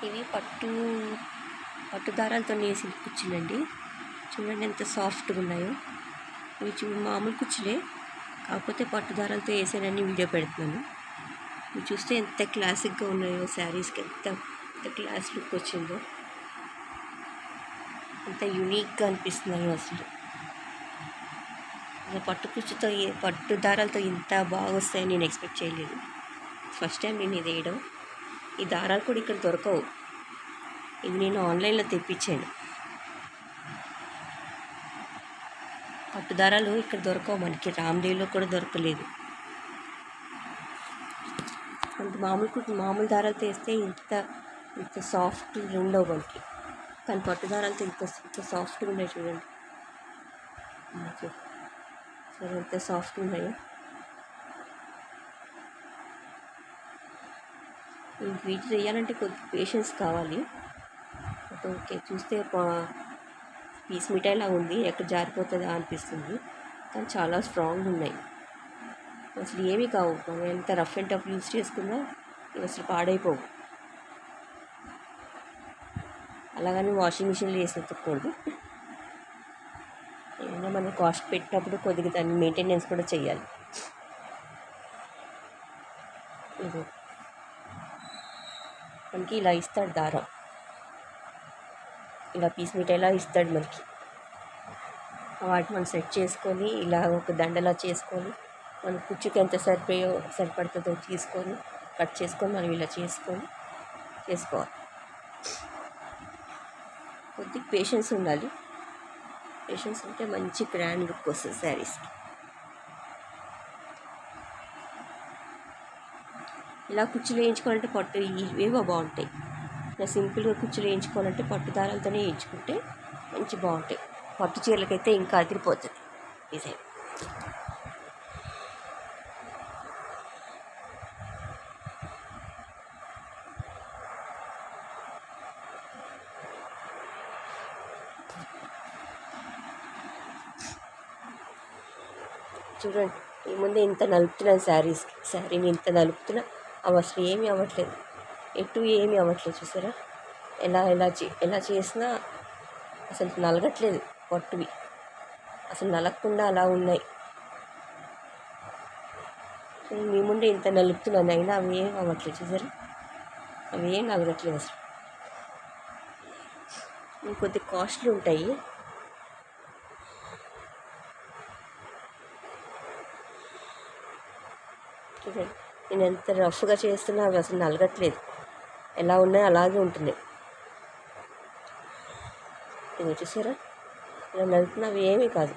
ఇవి పట్టు దారాలతో నేసిన కుచ్చులండి. చూడండి ఎంత సాఫ్ట్గా ఉన్నాయో. ఇవి మామూలు కుచ్చులే, కాకపోతే పట్టు దారాలతో వేసానని వీడియో పెడుతున్నాను. ఇవి చూస్తే ఎంత క్లాసిక్గా ఉన్నాయో, శారీస్కి ఎంత క్లాస్ లుక్ వచ్చిందో, ఎంత యూనిక్గా అనిపిస్తున్నాయో అసలు. పట్టు దారాలతో ఇంత బాగా వస్తాయని నేను ఎక్స్పెక్ట్ చేయలేదు. ఫస్ట్ టైం నేను ఇది వేయడం. ఈ దారాలు కూడా ఇక్కడ దొరకవు, ఇది నేను ఆన్లైన్లో తెప్పించాను. పట్టు దారాలు ఇక్కడ దొరకవు మనకి, రామ్దేవ్లో కూడా దొరకలేదు. అంత మామూలు దారాలతో వేస్తే ఇంత సాఫ్ట్ ఉండవు మనకి, కానీ పట్టు దారాలతో ఇంత సాఫ్ట్గా ఉన్నాయి. చూడండి సరే ఎంత సాఫ్ట్గా ఉన్నాయో. వీటి చేయాలంటే కొద్ది పేషెన్స్ కావాలి. ఓకే, చూస్తే పీస్ మిఠాయిలా ఉంది, ఎక్కడ జారిపోతుందా అనిపిస్తుంది, కానీ చాలా స్ట్రాంగ్ ఉన్నాయి. అసలు ఏమీ కావు, మనం ఎంత రఫ్ అండ్ టఫ్ యూజ్ చేసుకున్నా ఇవి అసలు పాడైపోవు. అలాగని వాషింగ్ మిషన్లో వేసి ఉతకూడదు. ఏమైనా మనం కాస్ట్ పెట్టినప్పుడు కొద్దిగా దాన్ని మెయింటెనెన్స్ కూడా చేయాలి. ఇది మనకి ఇలా ఇస్తాడు దారం, ఇలా పీస్ మిఠాయిలా ఇస్తాడు మనకి. వాటిని మనం సెట్ చేసుకొని ఇలా ఒక దండలా చేసుకొని, మన కుచ్చుకి ఎంత సరిపడుతుందో తీసుకొని కట్ చేసుకొని మనం ఇలా చేసుకోవాలి. కొద్దిగా పేషెన్స్ ఉండాలి. పేషెన్స్ ఉంటే మంచి గ్రాండ్ లుక్ వస్తుంది శారీస్కి. ఇలా కుచ్చులు వేయించుకోవాలంటే పట్టు ఇవేవో బాగుంటాయి. ఇలా సింపుల్గా కుచ్చులు వేయించుకోవాలంటే పట్టు దారాలతోనే వేయించుకుంటే మంచి బాగుంటాయి. పట్టు చీరలకైతే ఇంకా అదిరిపోతుంది డిజైన్. చూడండి, ఈ ముందే ఇంత నలుపుతున్నాను శారీని ఇంత నలుపుతున్నా అవి అసలు ఏమీ అవ్వట్లేదు, ఏమీ అవ్వట్లేదు. చూసారా ఎలా చేసినా అసలు నలగట్లేదు. పట్టువి అసలు నలగకుండా అలా ఉన్నాయి. మీ ముందే ఇంత నలుపుతున్నాను, అయినా అవి ఏం అవ్వట్లేదు. చూసారా, అవి ఏం నలగట్లేదు అసలు. కొద్ది కాస్ట్లీ ఉంటాయి. నేను ఎంత రఫ్గా చేస్తున్నా అవి అసలు నలగట్లేదు, ఎలా ఉన్నాయో అలాగే ఉంటున్నాయి. ఇది చూసారా, ఇలా నలుపుతున్నా అవి ఏమీ కాదు.